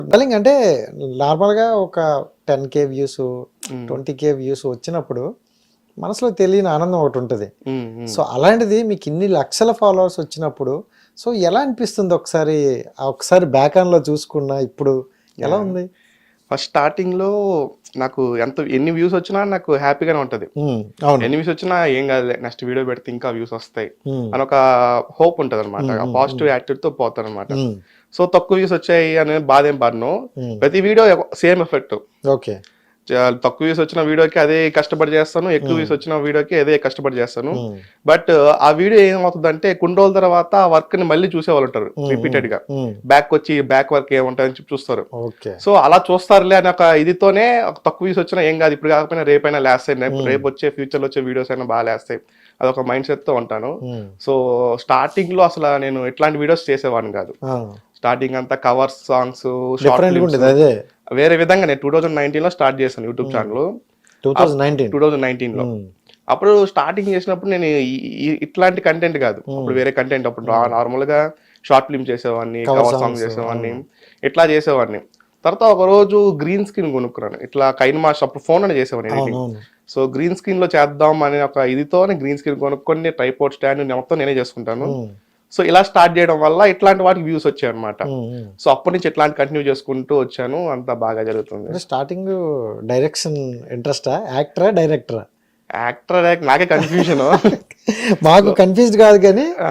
డలింగ్ అంటే నార్మల్‌గా ఒక 10K వ్యూస్, హ్మ్. 20K వ్యూస్ వచ్చినప్పుడు మనసులో తెలియని ఆనందం ఒకటుంటది. హ్మ్. హ్మ్. సో, అలాంటిది మీకు ఇన్ని లక్షల ఫాలోవర్స్ వచ్చినప్పుడు సో, ఎలా అనిపిస్తుంది ఒకసారి? ఒకసారి బ్యాక్ ఆన్‌లో చూసుకున్నా ఇప్పుడు ఎలా యాహ్! ఉంది? ఫస్ట్ స్టార్టింగ్‌లో నాకు ఎన్ని వ్యూస్ వచ్చినా నాకు హ్యాపీగానే ఉంటది. అవును. ఎన్ని వ్యూస్ వచ్చినా ఏం కాదులే నెక్స్ట్ వీడియో పెడితే ఇంకా వ్యూస్ వస్తాయి హ్మ్. అని ఒక హోప్ ఉంటదనమాట. హ్మ్. ఆ హ్మ్. హ్మ్. పాజిటివ్ యాటిట్యూడ్‌తో పోతాననమాట. హ్మ్. సో, తక్కువ వ్యూస్ వచ్చాయి అనే బాధేం పడను. హ్మ్. ప్రతి వీడియో సేమ్ ఎఫెక్ట్. ఓకే. తక్కువ వ్యూస్ వచ్చిన వీడియోకి అదే కష్టపడి చేస్తాను. ఎక్కువ హ్మ్. వ్యూస్ వచ్చిన వీడియోకి అదే కష్టపడి చేస్తాను. హ్మ్. బట్ ఆ వీడియో ఏమవుతదంటే కొన్ని రోజుల తర్వాత ఆ వర్క్‌ని మళ్ళీ చూసేవాళ్ళుంటారు హ్మ్. హ్మ్. రిపీటెడ్‌గా. హ్మ్. బ్యాక్ వర్క్ ఏముంటదని చెప్పి చూస్తారు. ఓకే. సో, అలా చూస్తారులే అని ఒక ఇదితోనే ఒక తక్కువ వ్యూస్ వచ్చినా ఏం కాదు. ఇప్పుడు కాకపోయినా రేపైనా లేస్తాయి. హ్మ్. రేపొచ్చే ఫ్యూచర్‌లో వచ్చే వీడియోస్ అయినా బాగా లేస్తాయి. అదొక మైండ్ సెట్‌తో ఉంటాను. హ్మ్. సో, స్టార్టింగ్‌లో నేను ఇట్లాంటి వీడియోస్ చేసేవాడిని కాదు. ఆ! స్టార్టింగ్ అంతా కవర్స్ సాంగ్స్, షార్ట్ డిఫరెంట్‌గా ఫిల్మ్స్ ఉండేది అదే. వేరే విధంగా నేను 2019లో స్టార్ట్ చేశాను యూట్యూబ్ హ్మ్. ఛానెల్. 2019. 2019లో. హ్మ్. అప్పుడు స్టార్టింగ్ చేసినప్పుడు నేను ఇట్లాంటి కంటెంట్ కాదు. హ్మ్. అప్పుడు వేరే కంటెంట్ అప్పుడు హ్మ్. నార్మల్‌గా షార్ట్ ఫిల్మ్ చేసేవాడిని, కవర్ కవర్ సాంగ్ సాంగ్స్. చేసేవాడిని. అవును. ఇట్లా చేసేవాడిని. తర్వాత ఒకరోజు గ్రీన్ స్క్రీన్ కొనుక్కున్నాను. ఇట్లా కైన్ మాస్టర్ అప్పుడు ఫోన్‌లోనే చేసేవాడిని ఎడిటింగ్. అవునవును. సో, గ్రీన్ స్క్రీన్‌లో చేద్దాం అనే ఒక ఇదితోనే గ్రీన్ స్క్రీన్ కొనుక్కొని ట్రైపాడ్ స్టాండ్ మొత్తం నేనే చేసుకుంటాను. హ్మ్. సో, ఇలా స్టార్ట్ చేయడం వల్ల ఇట్లాంటి వాటికి వ్యూస్ వచ్చాయన్నమాట. హ్మ్. హ్మ్. సో, అప్పటి నుంచి ఇట్లాంటి కంటిన్యూ చేసుకుంటూ వచ్చాను. అంతా బాగా జరుగుతుంది. అంటే స్టార్టింగు డైరెక్షన్ ఇంట్రెస్టా? యాక్టరా? డైరెక్టరా? నాకే కన్‌ఫ్యూజను. మాకు సో కన్‌ఫ్యూజ్డ్ కాదు గానీ ఆ!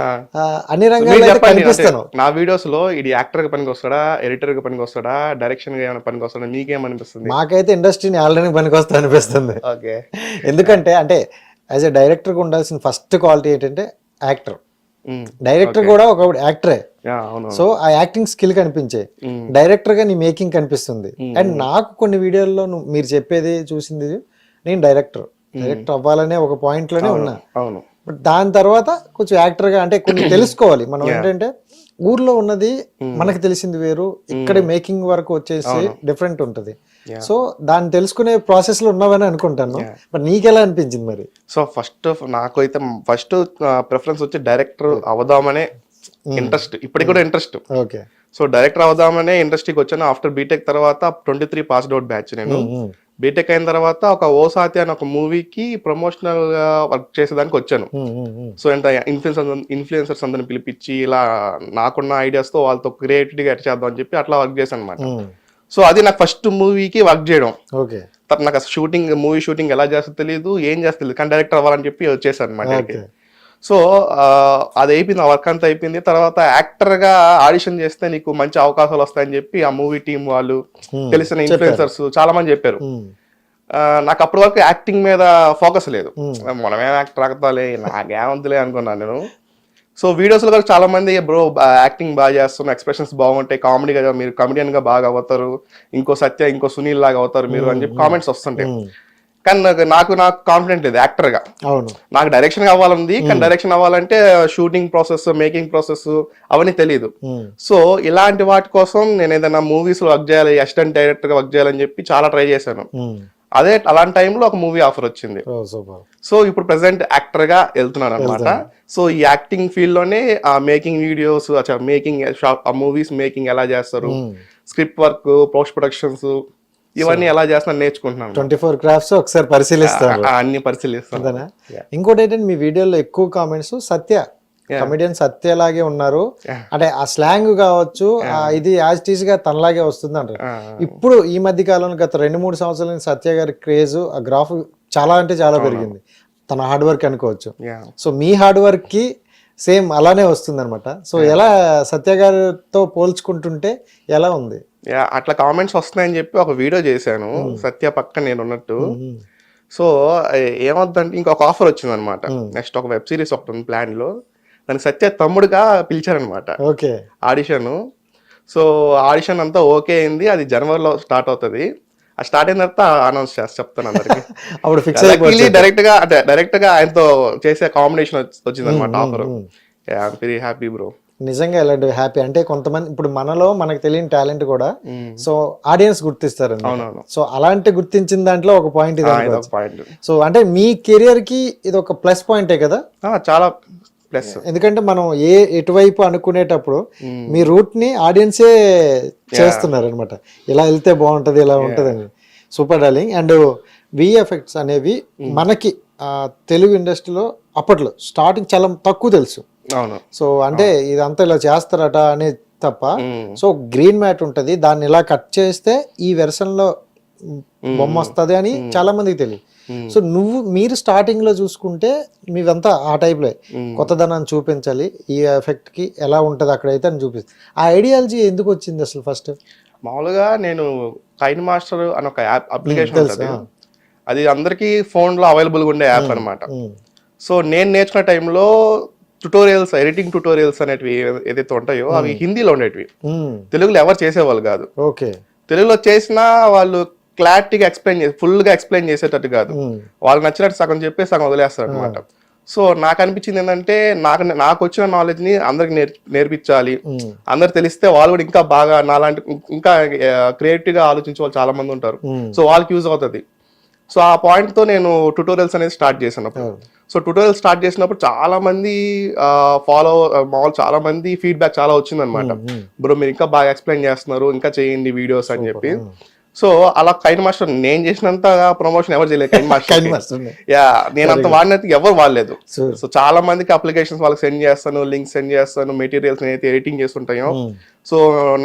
అన్ని మీరు రంగాల్లో అయితే చెప్పండి. అంటే కనిపిస్తాను. నా వీడియోస్‌లో ఈడు యాక్టర్‌గా పనికొస్తాడా? ఎడిటర్‌గా పనికొస్తాడా? డైరెక్షన్‌గా ఏమైనా పనికొస్తాడా? మీకేమనిపిస్తుంది? మాకైతే ఇండస్ట్రీని ఆల్రెడీ పనికొస్తా అనిపిస్తుంది. ఓకే. యాహ్! ఎందుకంటే అంటే యాజ్ ఎ డైరెక్టర్‌గా ఉండాల్సిన ఫస్ట్ క్వాలిటీ ఏంటంటే యాక్టర్. హ్మ్. Director okay. కూడా ఒకప్పుడు యాక్టరే. యాహ్! అవునవును. సో, ఆ యాక్టింగ్ స్కిల్ కనిపించే. హ్మ్. డైరెక్టర్‌గా నీ మేకింగ్ కనిపిస్తుంది. హ్మ్. అండ్ హ్మ్. నాకు కొన్ని వీడియోల్లో మీరు చెప్పేది చూసింది నేను డైరెక్టర్. హ్మ్. డైరెక్టర్ అవ్వాలనే ఒక పాయింట్‌లోనే అవును. ఉన్నా. అవును. బట్ దాని తర్వాత కొంచెం యాక్టర్‌గా అంటే కొన్ని తెలుసుకోవాలి. మనం యాహ్! ఏంటంటే ఊర్లో ఉన్నది హ్మ్. మనకు తెలిసింది వేరు. ఇక్కడ హ్మ్. మేకింగ్ వరకు వచ్చేసి అవును. డిఫరెంట్ ఉంటది. యాహ్! సో, దాన్ని తెలుసుకునే ప్రాసెస్‌లో ఉన్నావని అనుకుంటాను. యాహ్! బట్ నీకెలా అనిపించింది మరి? సో, నాకైతే ఫస్ట్ ప్రిఫరెన్స్ వచ్చి డైరెక్టర్ ఓకే. అవుదామనే హ్మ్. ఇంట్రెస్ట్. ఇప్పటికి హ్మ్. కూడా ఇంట్రెస్ట్. ఓకే. సో, డైరెక్టర్ అవుదామనే ఇండస్ట్రీకొచ్చాను. ఆఫ్టర్ బీటెక్ తర్వాత 23 పాస్డ్ ఔట్ బ్యాచ్ నేను. హ్మ్. హ్మ్. బీటెక్ అయిన తర్వాత ఒక 'ఓ సాతి' అనే ఒక మూవీకి ప్రమోషనల్‌గా వర్క్ చేసేదానికొచ్చాను. హ్మ్. హ్మ్. హ్మ్. సో, ఇన్‌ఫ్లుయెన్సర్స్ అందరిని పిలిపిచ్చి ఇలా నాకున్న ఐడియాస్‌తో వాళ్ళతో క్రియేటివిటీగా ఎట్ట చేద్దాం అని చెప్పి అట్లా వర్క్ చేశాననమాట. హ్మ్. సో, అది నాకు ఫస్ట్ మూవీకి వర్క్ చేయడం. ఓకే. తర్వాత నాకు అసలు మూవీ షూటింగ్ ఎలా చేస్తారో తెలీదు. ఏం చేస్తారో తెలీదు. కానీ డైరెక్టర్ అవ్వాలని చెప్పి వచ్చేసాననమాట ఈడికి. ఓకే. సో, అది అయిపోయింది. ఆ వర్క్ అంతా అయిపోయింది. తర్వాత యాక్టర్‌గా ఆడిషన్ చేస్తే నీకు మంచి అవకాశాలొస్తాయని చెప్పి ఆ మూవీ టీమ్ వాళ్ళు, హ్మ్. తెలిసిన చెప్పారు. ఇన్‌ఫ్లుయెన్సర్స్ చాలా మంది చెప్పారు. హ్మ్. నాకు అప్పటి వరకు యాక్టింగ్ మీద ఫోకస్ లేదు. హ్మ్. మనమేం యాక్టర్ అవుతాంలే, నాకేముందిలే అనుకున్నాను నేను. సో, వీడియోస్‌లో కూడా చాలా మంది బ్రో యాక్టింగ్ బాగా చేస్తున్నావు, ఎక్స్‌ప్రెషన్స్ బాగుంటాయి, కామెడీగా మీరు కమెడియన్‌గా బాగా అవుతారు. ఇంకో సత్య, ఇంకో సునీల్ లాగా అవుతారు మీరు హ్మ్. అని చెప్పి హ్మ్. కామెంట్స్ వస్తుంటాయి. హ్మ్. కానీ నాకు కాన్ఫిడెంట్ లేదు యాక్టర్‌గా. అవును. నాకు డైరెక్షన్ అవ్వాలంది. కానీ హ్మ్. డైరెక్షన్ అవ్వాలంటే షూటింగ్ ప్రాసెస్, మేకింగ్ ప్రాసెస్ అవన్నీ తెలీదు. హ్మ్. సో, ఇలాంటి వాటి కోసం నేను ఏదైనా మూవీస్‌లో వర్క్ చేయాలి, అసిస్టెంట్ డైరెక్టర్‌గా వర్క్ చేయాలని చెప్పి చాలా ట్రై చేశాను. హ్మ్. అలాంటి టైంలో ఒక మూవీ ఆఫర్ వచ్చింది. ఓహ్! సూపర్. సో, ఇప్పుడు ప్రెజెంట్ యాక్టర్‌గా ఎళ్తున్నాననమాట. వెళ్తున్నా. సో, ఈ యాక్టింగ్ ఫీల్డ్‌లోనే మేకింగ్ వీడియోస్ ఆ మూవీస్ మేకింగ్ ఎలా చేస్తారు, హ్మ్. Script work, post productions so, ఇవన్నీ ఎలా చేస్తున్నారో నేర్చుకుంటున్నాను అనమాట. 24 క్రాఫ్ట్స్ ఒకసారి పరిశీలిస్తారు. అన్నీ పరిశీలిస్తాను. అంతేనా? యాహ్! ఇంకోటేంటంటే మీ వీడియోలో ఎక్కువ కామెంట్స్ సత్య. యాహ్! కమెడియన్ సత్యలాగే ఉన్నారు. యాహ్! అంటే ఆ స్లాంగ్ కావచ్చు, యాహ్! ఇది యాజ్ ఇట్ ఈస్‌గా తనలాగే వస్తుందంటారు. ఆ! ఇప్పుడు ఈ మధ్య కాలంలో గత 2, 3 సంవత్సరాల నుంచి సత్య గారి క్రేజ్ ఆ గ్రాఫ్ చాలా అంటే చాలా అవునవును. పెరిగింది. తన హార్డ్ వర్క్ అనుకోవచ్చు. యాహ్! సో, మీ హార్డ్ వర్క్‌కి సేమ్ అలానే వస్తుందనమాట. So, yeah! ఎలా సత్య గారితో పోల్చుకుంటుంటే ఎలా ఉంది? అట్లా కామెంట్స్ వస్తున్నాయని చెప్పి ఒక వీడియో చేశాను. హ్మ్. సత్య పక్కన నేనున్నట్టు. హ్మ్. హ్మ్. సో, ఏమవుద్దంటే ఇంకొక ఆఫర్ వచ్చిందనమాట. హ్మ్. నెక్స్ట్ ఒక వెబ్ సీరీస్ ఒకటుంది ప్లాన్‌లో. దానికి సత్య తమ్ముడుగా పిలిచారనమాట. ఓకే. ఆడిషను. సో, ఆడిషన్ అంతా ఓకే అయింది. అది జనవరిలో స్టార్ట్ అవుతది. అది స్టార్ట్ అయిన తర్వాత అనౌన్స్ చెప్తాను అందరికి. అప్పుడు ఫిక్స్ లక్కీలీ అయిపోవచ్చయితే. డైరెక్ట్‌గా ఆయనతో చేసే కాంబినేషన్ హ్మ్. వచ్చిందనమాట హ్మ్. ఆఫరు. హ్మ్. Yeah! I'm very happy bro. నిజంగా ఇలాంటివి హ్యాపీ. అంటే కొంతమంది ఇప్పుడు మనలో మనకు తెలియని టాలెంట్ కూడా హ్మ్. సో, ఆడియన్స్ గుర్తిస్తారనమాట. అవునవును. సో, అలాంటి గుర్తించిన దాంట్లో ఒక పాయింట్ ఇది ఇదొక అనుకోవచ్చు. పాయింట్. సో, అంటే మీ కెరియర్‌కి ఇదొక ప్లస్ పాయింటే కదా! చాలా ప్లస్ ఎందుకంటే మనం ఎటువైపు అనుకునేటప్పుడు మీ రూట్ ని ఆడియన్సే చేస్తున్నారు అనమాట, ఇలా వెళ్తే బాగుంటది ఇలా ఉంటదని. Super darling. అండ్ విఎఫ్ఎక్స్ అనేవి మనకి తెలుగు ఇండస్ట్రీలో అప్పట్లో స్టార్టింగ్ చాలా తక్కువ తెలుసు. అవును. సో అంటే ఇదంతా ఇలా చేస్తారట అనేది తప్ప. సో గ్రీన్ మ్యాట్ ఉంటది, దాన్ని ఇలా కట్ చేస్తే ఈ వెర్షన్ లో బొమ్మ వస్తుంది అని చాలా మందికి తెలియదు. సో మీరు స్టార్టింగ్ లో చూసుకుంటే మీవంతా ఆ టైప్ లో కొత్తదనాన్ని చూపించాలి, ఈ ఎఫెక్ట్ కి ఎలా ఉంటది అక్కడైతే అని చూపిస్తుంది. ఆ ఐడియాలజీ ఎందుకు వచ్చింది అసలు ఫస్ట్? మామూలుగా నేను కైన్ మాస్టర్ అని ఒక యాప్ అప్లికేషన్ ఉంటుంది, అది అందరికీ ఫోన్లో అవైలబుల్గా ఉండే యాప్ అనమాట. సో నేను నేర్చుకున్న టైంలో ట్యుటోరియల్స్, ఎడిటింగ్ ట్యుటోరియల్స్ అనేటివి ఏదైతే ఉంటాయో అవి హిందీలో ఉండేటివి, తెలుగులో ఎవరు చేసేవాళ్ళు కాదు. ఓకే. తెలుగులో చేసినా వాళ్ళు క్లారిటీగా ఫుల్గా ఎక్స్ప్లెయిన్ చేసేటట్టు కాదు, వాళ్ళకి నచ్చినట్టు సగం చెప్పి సగం వదిలేస్తారు అనమాట. సో నాకు అనిపించింది ఏంటంటే నాకు వచ్చిన నాలెడ్జ్ ని అందరికి నేర్పించాలి, అందరు తెలిస్తే వాళ్ళు కూడా ఇంకా బాగా నాలాంటి ఇంకా క్రియేటివ్ గా ఆలోచించే వాళ్ళు చాలా మంది ఉంటారు, సో వాళ్ళకి యూజ్ అవుతుంది. సో ఆ పాయింట్ తో నేను ట్యుటోరియల్స్ అనేది స్టార్ట్ చేసినప్పుడు, సో ట్యుటోరియల్ స్టార్ట్ చేసినప్పుడు చాలా మంది మామూలు చాలా మంది ఫీడ్బ్యాక్ చాలా వచ్చింది అనమాట, బ్రో మీరు ఇంకా బాగా ఎక్స్ప్లెయిన్ చేస్తున్నారు, ఇంకా చేయండి వీడియోస్ అని చెప్పి. సో అలా కైన్ మాస్టర్ నేను చేసినంత ప్రమోషన్ ఎవరు చేయలేదు కైన్ మాస్టర్. యా, నేను అంత వాడినట్టు ఎవరు వాడలేదు. సో చాలా మందికి అప్లికేషన్స్ వాళ్ళకి సెండ్ చేస్తాను, లింక్ సెండ్ చేస్తాను, మెటీరియల్స్ నేనైతే ఎడిటింగ్ చేస్తుంటాయో. సో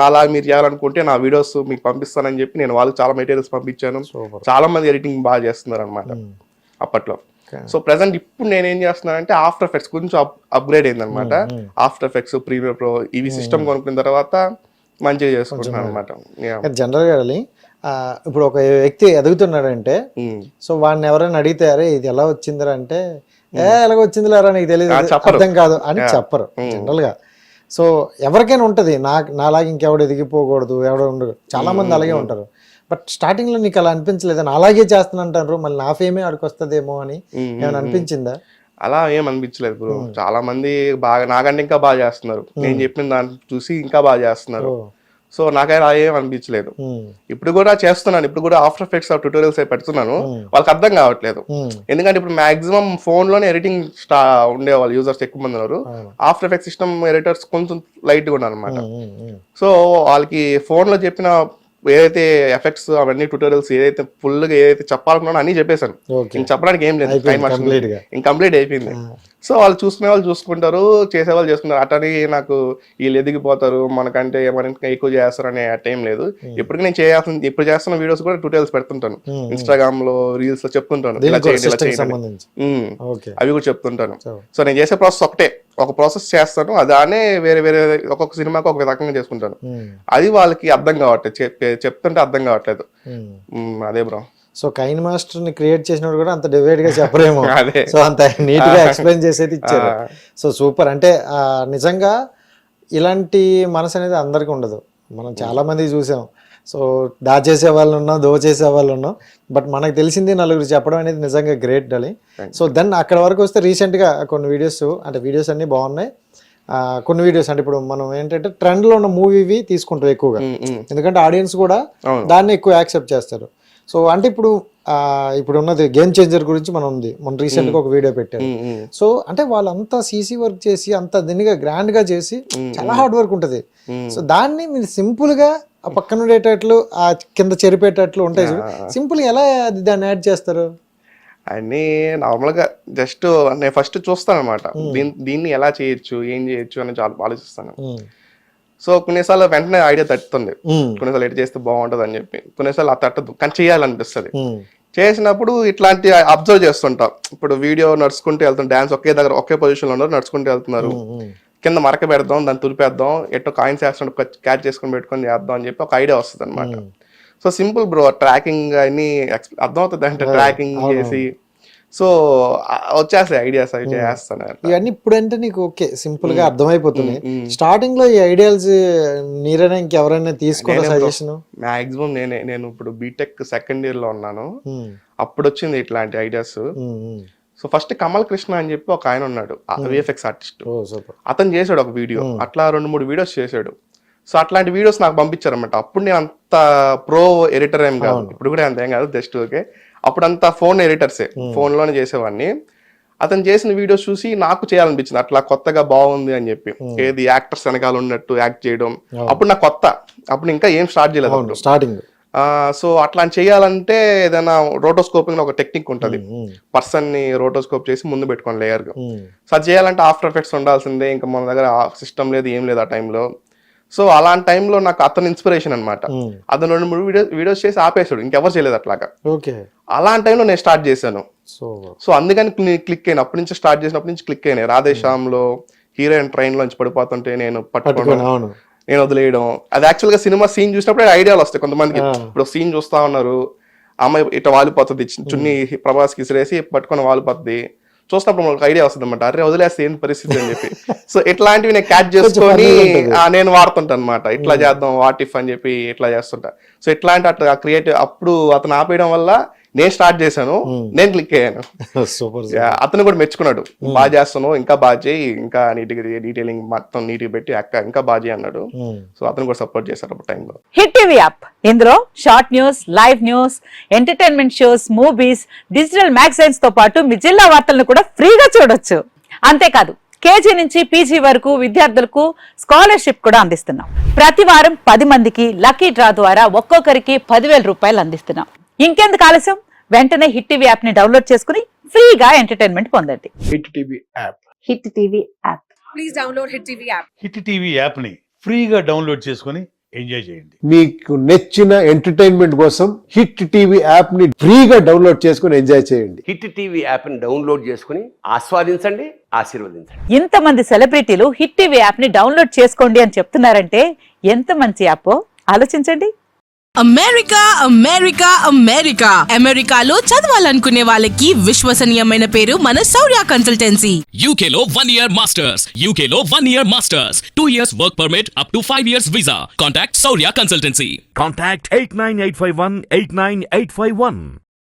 నాలా మీరు చేయాలనుకుంటే నా వీడియోస్ మీకు పంపిస్తానని చెప్పి నేను వాళ్ళకి చాలా మెటీరియల్స్ పంపించాను. చాలా మంది ఎడిటింగ్ బాగా చేస్తున్నారు అనమాట అప్పట్లో. సో ప్రెసెంట్ ఇప్పుడు నేనేం చేస్తున్నానంటే ఆఫ్టర్ ఎఫెక్ట్స్ కొంచెం అప్గ్రేడ్ అయింది అనమాట. ఆఫ్టర్ ఎఫెక్ట్స్, ప్రీమియర్ ప్రో ఇవి సిస్టమ్ కొనుక్కున్న తర్వాత మంచిగా చేసుకుంటున్నాను అనమాట. జనరల్ గా ఇప్పుడు ఒక వ్యక్తి ఎదుగుతున్నాడంటే సో వాడిని ఎవరైనా అడిగితే అరే ఇది ఎలా వచ్చిందిరా అంటే ఎలాగ వచ్చిందిలేరా నీకు తెలియదు, అర్థం కాదు అని చెప్పరు జనరల్ గా. సో ఎవరికైనా ఉంటది, నాలాగా ఇంకెవడు ఎదిగిపోకూడదు, ఎవడో ఉండదు, చాలా మంది అలాగే ఉంటారు. బట్ స్టార్టింగ్ లో నీకు అలా అనిపించలేదు, అలాగే చేస్తానంటారు మళ్ళీ నా ఫేమే ఆడికి వస్తుందేమో అని ఏమైనా అనిపించిందా? అలా ఏం అనిపించలేదు బ్రో, చాలా మంది బాగా నాకంటే ఇంకా బాగా చేస్తున్నారు, నేను చెప్పిన దాన్ని చూసి ఇంకా బాగా చేస్తున్నారు. సో నాకైనా ఏం అనిపించలేదు. ఇప్పుడు కూడా చేస్తున్నాను, ఇప్పుడు కూడా ఆఫ్టర్ ఎఫెక్ట్స్ ట్యూటోరియల్స్ పెడుతున్నాను, వాళ్ళకి అర్థం కావట్లేదు. ఎందుకంటే ఇప్పుడు మాక్సిమం ఫోన్ లోనే ఎడిటింగ్ ఉండేవాళ్ళు యూజర్స్ ఎక్కువ మంది ఉన్నారు, ఆఫ్టర్ ఎఫెక్ట్స్ సిస్టమ్ ఎడిటర్స్ కొంచెం లైట్ గా ఉన్నారు అనమాట. సో వాళ్ళకి ఫోన్ లో చెప్పిన ఏదైతే ఎఫెక్ట్స్ అవన్నీ ట్యూటోరియల్స్ ఏదైతే ఫుల్ గా ఏదైతే చెప్పాలనుకున్నానో అన్ని చెప్పేశాను, ఇంక చెప్పడానికి ఏం లేదు, కంప్లీట్ అయిపోయింది. సో వాళ్ళు చూసుకునే వాళ్ళు చూసుకుంటారు, చేసేవాళ్ళు చేసుకుంటారు. అటని నాకు వీళ్ళు ఎదిగిపోతారు మనకంటే ఏమైనా ఎక్కువ చేస్తారు అనే టైం లేదు. ఇప్పటికి నేను ఇప్పుడు చేస్తున్న వీడియోస్ కూడా ట్యూటోరియల్స్ పెడుతుంటాను, ఇన్స్టాగ్రామ్ లో రీల్స్ లో చెప్తుంటాను, ఇలా చేయండి ఇలా చేయండి అవి కూడా చెప్తుంటాను. సో నేను చేసే ప్రాసెస్ ఒక ప్రాసెస్ చేస్తాను, అదానే వేరే వేరే ఒక్కొక్క సినిమాకి ఒక రకంగా చేసుకుంటాను. అది వాళ్ళకి అర్థం కావట్లేదు, చెప్తుంటే అర్థం కావట్లేదు. అదే బ్రో. సో కైన్ మాస్టర్ ని క్రియేట్ చేసినప్పుడు కూడా అంత డివైడ్ గా చెప్పరేమో, సో అంత నీట్ గా ఎక్స్ప్లెయిన్ చేసేది ఇచ్చారు. So super. అంటే నిజంగా ఇలాంటి మనసు అనేది అందరికి ఉండదు, మనం చాలా మంది చూసాం. సో దాచేసే వాళ్ళు ఉన్నాం, దోచేసే వాళ్ళు ఉన్నాం, బట్ మనకు తెలిసింది నలుగురు చెప్పడం అనేది నిజంగా గ్రేట్ డాలి. సో దెన్ అక్కడ వరకు వస్తే రీసెంట్ గా కొన్ని వీడియోస్, అంటే వీడియోస్ అన్ని బాగున్నాయి, కొన్ని వీడియోస్ అంటే ఇప్పుడు మనం ఏంటంటే ట్రెండ్ లో ఉన్న మూవీవి తీసుకుంటాం ఎక్కువగా, ఎందుకంటే ఆడియన్స్ కూడా దాన్ని ఎక్కువ యాక్సెప్ట్ చేస్తారు. సో అంటే ఇప్పుడు ఉన్నది గేమ్ చేంజర్ గురించి మనం రీసెంట్ గా ఒక వీడియో పెట్టారు. సో అంటే వాళ్ళంతా సీసీ వర్క్ చేసి అంత దీనిగా గ్రాండ్ గా చేసి చాలా హార్డ్ వర్క్ ఉంటది. సో దాన్ని మీరు సింపుల్ గా ఆ పక్కన ఉండేటట్లు ఆ కింద చెరిపేటట్లు ఉంటాయి, సింపుల్ గా ఎలా దాన్ని యాడ్ చేస్తారు? అన్ని నార్మల్ గా జస్ట్ నేను ఫస్ట్ చూస్తాను అనమాట, దీన్ని ఎలా చేయొచ్చు, ఏం చేయొచ్చు అని చాలా ఆలోచిస్తాను. సో కొన్నిసార్లు వెంటనే ఐడియా తట్టుతుంది, కొన్నిసార్లు ఎటు చేస్తే బాగుంటది అని చెప్పి, కొన్నిసార్లు అది తట్టదు కానీ చేయాలనిపిస్తుంది. చేసినప్పుడు ఇట్లాంటి అబ్జర్వ్ చేస్తుంటాం. ఇప్పుడు వీడియో నడుచుకుంటూ వెళ్తాం, డాన్స్ ఒకే పొజిషన్ లో ఉన్నారు, నడుచుకుంటూ వెళ్తున్నారు, కింద మరక పెడదాం, దాన్ని తులిపేద్దాం, ఎట్టో కాయిన్స్ వేస్తుంటే క్యాచ్ చేసుకుని పెట్టుకొని చేద్దాం అని చెప్పి ఒక ఐడియా వస్తుంది అనమాట. సో సింపుల్ బ్రో, ట్రాకింగ్ అన్ని అర్థమవుతుంది అంటే ట్రాకింగ్ చేసి సో వచ్చేస్తాయి ఐడియాస్, అవి చేస్తాను ఇవన్నీ. ఇప్పుడు అంటే నీకు ఓకే సింపుల్ గా అర్థమైపోతుంది. స్టార్టింగ్ లో ఈ ఐడియాస్ మీరైనా ఇంకెవరైనా తీసుకున్న సజెషన్? మాక్సిమం నేను ఇప్పుడు బీటెక్ సెకండ్ ఇయర్ లో ఉన్నాను, అప్పుడు వచ్చింది ఇట్లాంటి ideas. So first Kamal Krishna అని చెప్పి ఒక ఆయన ఉన్నాడు, విఎఫ్ఎక్స్ ఆర్టిస్ట్, అతను చేశాడు ఒక వీడియో, అట్లా 2-3 వీడియోస్ చేశాడు. సో అట్లాంటి వీడియోస్ నాకు పంపించారు అనమాట. అప్పుడు నేను అంత ప్రో ఎడిటర్ ఏం కాదు, ఇప్పుడు కూడా అంత ఏం కాదు, జస్ట్ ఓకే. అప్పుడు అంతా ఫోన్ ఎడిటర్సే, ఫోన్ లోనే చేసేవాడిని. అతను చేసిన వీడియోస్ చూసి నాకు చేయాలనిపించింది అట్లా కొత్తగా బాగుంది అని చెప్పి. ఏది యాక్టర్స్ వెనకాల ఉన్నట్టు యాక్ట్ చేయడం, అప్పుడు నాకు కొత్త, అప్పుడు ఇంకా ఏం స్టార్ట్ చేయలేదు స్టార్టింగ్. సో అట్లా చేయాలంటే ఏదైనా రోటోస్కోపింగ్ ఒక టెక్నిక్ ఉంటుంది, పర్సన్ ని రోటోస్కోప్ చేసి ముందు పెట్టుకోండి లేయర్ గా. సో అది చేయాలంటే ఆఫ్టర్ ఎఫెక్ట్స్ ఉండాల్సిందే, ఇంకా మన దగ్గర సిస్టమ్ లేదు ఏం లేదు ఆ టైంలో. సో అలాంటి టైంలో నాకు అతను ఇన్స్పిరేషన్ అనమాట. అతను 2-3 వీడియోస్ చేసి ఆపేసాడు, ఇంకెవరు చేయలేదు అట్లాగా. అలాంటి టైంలో నేను స్టార్ట్ చేశాను. సో అందుకని క్లిక్ అయిన, అప్పటి నుంచి స్టార్ట్ చేసినప్పటి నుంచి క్లిక్ అయినాయి. రాధేశ్యామ్ లో హీరోయిన్ ట్రైన్ లోంచి పడిపోతుంటే నేను పట్టుకోవడం, నేను వదిలేయడం. అది యాక్చువల్ గా సినిమా సీన్ చూసినప్పుడు ఐడియాలు వస్తాయి కొంతమందికి. ఇప్పుడు సీన్ చూస్తా ఉన్నారు, అమ్మాయి ఇట్లా వాలిపోతుంది, చున్ని ప్రభాస్ కి ఇసిరేసి పట్టుకొని వాలిపోతుంది, చూసినప్పుడు మనకు ఐడియా వస్తుంది అనమాట, అరే వదిలేస్తే ఏం పరిస్థితి అని చెప్పి. సో ఇట్లాంటివి నేను క్యాచ్ చేసుకొని నేను వాడుతుంటాను అనమాట. ఇట్లా చేద్దాం, వాట్ ఇఫ్ అని చెప్పి ఇట్లా చేస్తుంటా. సో ఇట్లాంటి అట్లా క్రియేటివ్, అప్పుడు అతను ఆపేయడం వల్ల నేను స్టార్ట్ చేశాను, నేను క్లిక్ అయ్యాను. అతను కూడా మెచ్చుకున్నాడు, బాగా చేస్తాను, ఇంకా బాగా చేయి, ఇంకా నీట్గా డీటెయిలింగ్ మొత్తం నీట్గా పెట్టి అక్క ఇంకా బాగా చేయి అన్నాడు. సో అతను కూడా సపోర్ట్ చేశారు అప్పుడు టైంలో. హిట్ టీవీ యాప్, ఇందులో short news, live news, entertainment shows, movies, digital magazines తో పాటు మీ జిల్లా వార్తలను కూడా ఫ్రీగా చూడొచ్చు. అంతేకాదు కేజీ నుంచి పీజీ వరకు విద్యార్థులకు స్కాలర్షిప్ కూడా అందిస్తున్నాం. ప్రతి వారం 10 మందికి లక్కీ డ్రా ద్వారా ఒక్కొక్కరికి 10,000 రూపాయలు అందిస్తున్నాం. ఇంకెందుకు ఆలస్యం, వెంటనే హిట్ టీవీ యాప్ ని డౌన్లోడ్ చేసుకుని ఫ్రీగా ఎంటర్టైన్మెంట్ పొందండి. Hit TV app. Hit TV app. Please download hit TV app. Hit TV app ని ఫ్రీగా డౌన్లోడ్ చేసుకొని ఎంజాయ్ చేయండి. మీకు నచ్చిన ఎంటర్టైన్మెంట్ కోసం హిట్ టీవీ యాప్ ని ఫ్రీగా డౌన్లోడ్ చేసుకొని ఎంజాయ్ చేయండి. హిట్ టీవీ యాప్ ని డౌన్లోడ్ చేసుకుని ఆస్వాదించండి, ఆశీర్వదించండి. ఇంతమంది సెలబ్రిటీలు హిట్ టీవీ యాప్ ని డౌన్లోడ్ చేసుకోండి అని చెప్తున్నారంటే ఎంత మంచి యాప్ ఆలోచించండి. అమెరికా అమెరికా అమెరికా అమెరికాలో చదవాలనుకునే వాళ్ళకి విశ్వసనీయమైన పేరు మన శౌర్య కన్సల్టెన్సీ. UK లో 1 year masters, UK లో 1 year masters, 2 years work permit up to 5 years visa. Contact Saurya Consultancy. Contact 89851 89851.